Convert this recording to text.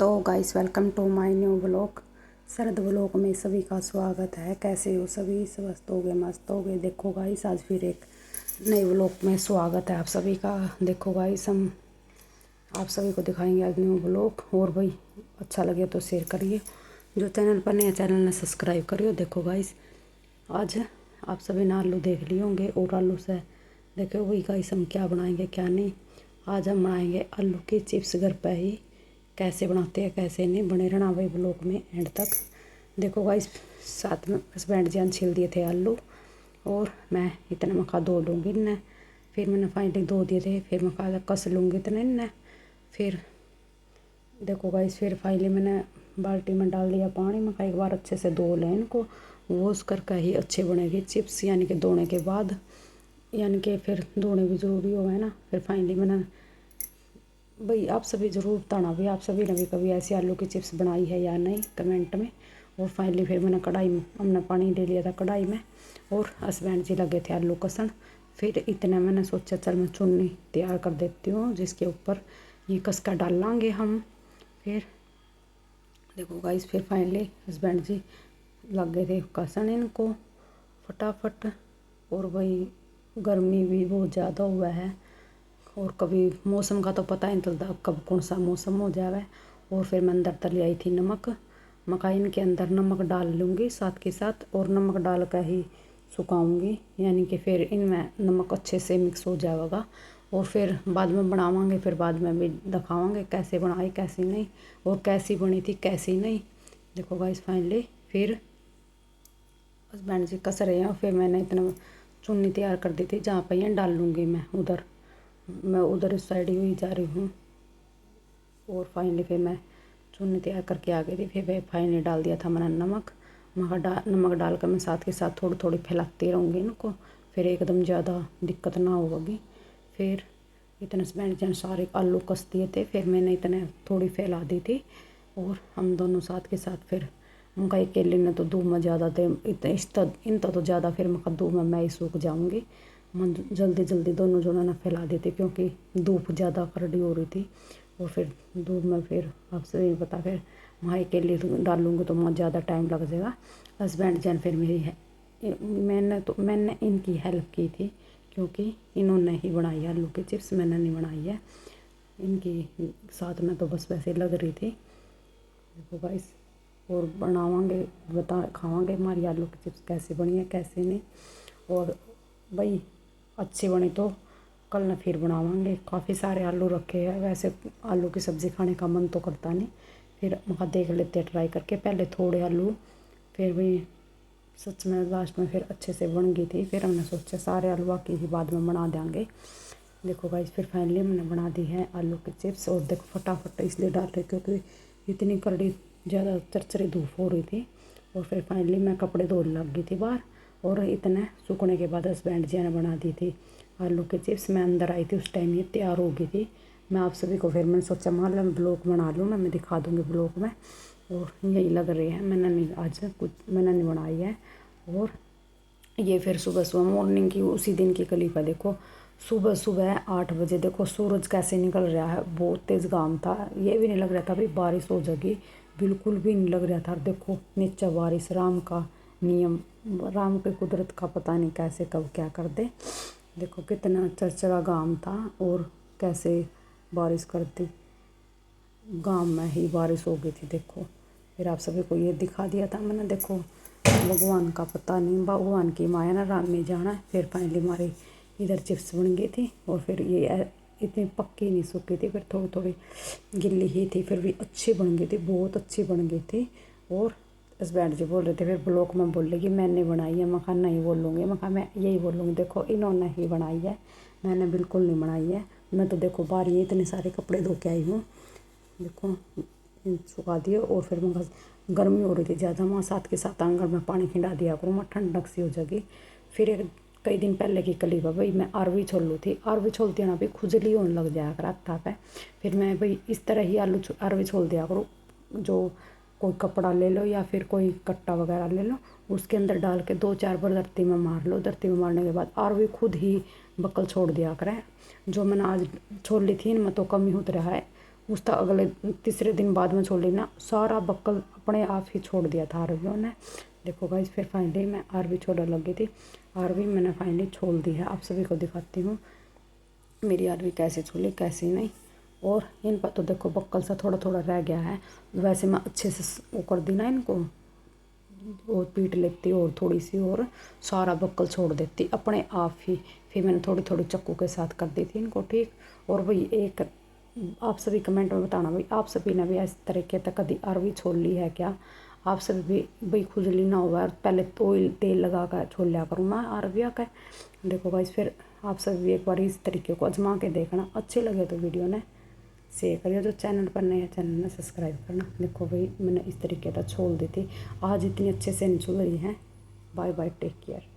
तो guys welcome to my new blog. Sharad blog में सभी का स्वागत है। कैसे हो सभी? स्वस्थ हो गए, मस्त हो गए। देखो गाइस आज फिर एक नए ब्लॉग में स्वागत है आप सभी का। देखो गाइस हम आप सभी को दिखाएंगे आज न्यू ब्लॉग। और भाई अच्छा लगे तो शेयर करिए, जो चैनल पर नया चैनल ने सब्सक्राइब करिए। देखो गाइस आज आप सभी ने आलू देख लिए होंगे और आलू से देखो वही गाइस हम क्या बनाएंगे क्या नहीं। आज हम बनाएंगे आलू की चिप्स घर पर ही। कैसे बनाते हैं कैसे नहीं, बने रहना भाई ब्लॉग में एंड तक। देखो गाइस साथ में हस्बैंड जान छील दिए थे आलू और मैं इतने मखा धो लूँगी इन्हें। फिर मैंने फाइनली धो दिए थे, फिर मखा कस लूँगी इतने इन्हें। फिर देखो गाइस फिर फाइनली मैंने बाल्टी में डाल दिया पानी। मखा एक बार अच्छे से धो लें इनको, वॉश करके ही अच्छे बनेगी चिप्स। यानी कि धोने के बाद, यानी कि फिर धोने भी ज़रूरी हो है ना। फिर फाइनली मैंने भाई आप सभी ज़रूर बताना भाई आप सभी ने भी कभी ऐसी आलू की चिप्स बनाई है या नहीं कमेंट में। और फाइनली फिर मैंने कढ़ाई में हमने पानी ले लिया था कढ़ाई में और हस्बैंड जी लगे थे आलू कसन। फिर इतने मैंने सोचा चल मैं चुन्नी तैयार कर देती हूँ जिसके ऊपर ये कस का डाल लाँगे हम। फिर देखो गाइस फिर फाइनली हस्बैंड जी लग गए थे कसन इनको फटाफट। और भाई गर्मी भी बहुत ज़्यादा हुआ है और कभी मौसम का तो पता ही नहीं चलता कब कौन सा मौसम हो जाए। और फिर मैं अंदर तले आई थी नमक। मकाइन के अंदर नमक डाल लूँगी साथ के साथ और नमक डाल कर ही सुखाऊंगी, यानी कि फिर इनमें नमक अच्छे से मिक्स हो जाएगा। और फिर बाद में बनावांगे, फिर बाद में भी दिखावांगे कैसे बनाई कैसी नहीं और कैसी बनी थी कैसी नहीं। देखो गाइस फाइनली फिर हस्बैंड जी कस रहे हैं। फिर मैंने इतना चुन्नी तैयार कर दी थी जहाँ पर ये डाल लूँगी मैं उधर इस साइड ही जा रही हूँ। और फाइनली फिर मैं चुन्नी तैयार करके आ गई थी। फिर फाइनली डाल दिया था मैंने नमक डाल कर मैं साथ के साथ थोड़ी थोड़ी फैलाती रहूँगी इनको, फिर एकदम ज़्यादा दिक्कत ना होगी। फिर इतने हस्बैंड सारे आलू कस दिए थे, फिर मैंने इतने थोड़ी फैला दी थी और हम दोनों साथ के साथ फिर उनका अकेले ने तो धूप में ज़्यादा थे इनता तो ज़्यादा फिर मैं धूप में मैं ही सूख जाऊँगी। मैं जल्दी जल्दी दोनों जोड़ों ने फैला दी थी क्योंकि धूप ज़्यादा करड़ी हो रही थी। और फिर धूप में फिर आपसे नहीं पता फिर वहाँ के लिए डालूँगी तो वहाँ ज़्यादा टाइम लग जाएगा। हस्बैंड जान फिर मेरी है मैंने इनकी हेल्प की थी क्योंकि इन्होंने ही बनाई आलू की चिप्स, मैंने नहीं बनाई है। इनकी साथ में तो बस वैसे लग रही थी। देखो गाइस और बनावांगे खावांगे हमारी आलू की चिप्स कैसे बनी है कैसे नहीं। और भाई अच्छी बनी तो कल ना फिर बनावांगे। काफ़ी सारे आलू रखे हैं, वैसे आलू की सब्ज़ी खाने का मन तो करता नहीं। फिर मखा देख लेते ट्राई करके, पहले थोड़े आलू फिर भी सच में लास्ट में फिर अच्छे से बन गई थी। फिर हमने सोचा सारे आलू बाकी ही बाद में बना देंगे। देखो गाइस फिर फाइनली हमने बना दी है आलू की चिप्स। और देखो फटाफट इसलिए डाल रही क्योंकि इतनी कड़ी ज़्यादा चरचरी धूप हो रही थी। और फिर फाइनली मैं कपड़े धोने लग गई थी बाहर और इतने सूखने के बाद हस्बैंड जी ने बना दी थी आलू की चिप्स। मैं अंदर आई थी उस टाइम ये तैयार हो गई थी। मैं आप सभी को फिर मैंने सोचा मान लो मैं ब्लॉग बना लूँ, मैं दिखा दूँगी ब्लॉग में। और यही लग रही है मैंने नहीं आज कुछ मैंने नहीं बनाई है। और ये फिर सुबह सुबह मॉर्निंग की उसी दिन की क्लिप है। देखो सुबह सुबह 8 बजे देखो सूरज कैसे निकल रहा है। बहुत तेज़ घाम था, ये भी नहीं लग रहा था भाई बारिश हो जाएगी, बिल्कुल भी नहीं लग रहा था। देखो नीचे बारिश, राम का नियम, राम की कुदरत का पता नहीं कैसे कब क्या कर दे। देखो कितना चरचरा घाम था और कैसे बारिश करती, गांव में ही बारिश हो गई थी। देखो फिर आप सभी को ये दिखा दिया था मैंने। देखो भगवान का पता नहीं, भगवान की माया ना राम में जाना। फिर फाइनली हमारी इधर चिप्स बन गई थी और फिर ये इतनी पक्की नहीं सूखी थी, फिर थोड़ी थोड़ी गिल्ली ही थी, फिर भी अच्छी बन गई थी, बहुत अच्छी बन गई थी। और हस्बैंड जी बोल रहे थे फिर ब्लॉग में बोलेगी मैंने बनाई है। मखा नहीं बोलूँगी, मखा मैं यही बोलूँगी देखो इन्होंने ही बनाई है, मैंने बिल्कुल नहीं बनाई है। मैं तो देखो बाहर ये इतने सारे कपड़े धो के आई हूँ, देखो सुखा दिए। और फिर मैं गर्मी हो रही थी ज़्यादा, वहाँ साथ के साथ आंगन में पानी खिंडा दिया करूँ, मैं ठंडक सी हो जाएगी। फिर एक कई दिन पहले की क्लिप है भाई, मैं अरवी छोल ली थी। अरवी छोलती ना भाई खुजली होने लग जाया कर हाथ पे। फिर मैं भाई इस तरह ही अरवी छोल दिया करूँ, जो कोई कपड़ा ले लो या फिर कोई कट्टा वगैरह ले लो, उसके अंदर डाल के 2-4 बार धरती में मार लो। धरती में मारने के बाद अरवी खुद ही बक्कल छोड़ दिया करे। जो मैंने आज छोल ली थी इनमें तो कम ही उतरा है, उसका अगले तीसरे दिन बाद में छोड़ दी ना, सारा बक्कल अपने आप ही छोड़ दिया था अरबियों ने। देखो गाइस, फिर फाइनली मैं अरबी छोड़ने लगी थी, अरबी मैंने फाइनली छोड़ दी है। आप सभी को दिखाती हूँ मेरी अरबी कैसे छोड़ी कैसे नहीं। और इन पर तो देखो बक्कल सा थोड़ा थोड़ा रह गया है, वैसे मैं अच्छे से वो कर दी ना इनको, और पीट लेती और थोड़ी सी और सारा बक्कल छोड़ देती अपने आप ही। फिर मैंने थोड़ी थोड़ी चक्कू के साथ कर दी थी इनको ठीक। और भाई एक आप सभी कमेंट में बताना भाई, आप सभी ने भी इस तरीके तक कभी अरबी छोल ली है क्या? आप सभी भी भाई खुजली ना हुआ पहले तो तेल लगा कर छोल लिया करूँ मैं अरबिया का। देखो गाइस, फिर आप सभी भी एक बार इस तरीके को आजमा के देखना, अच्छे लगे तो वीडियो ने शेयर करिए, जो चैनल पर नए हैं चैनल में सब्सक्राइब करना। देखो भाई मैंने इस तरीके का छोड़ दी थी, आज इतनी अच्छे से नहीं चल रही हैं। Bye bye, take care.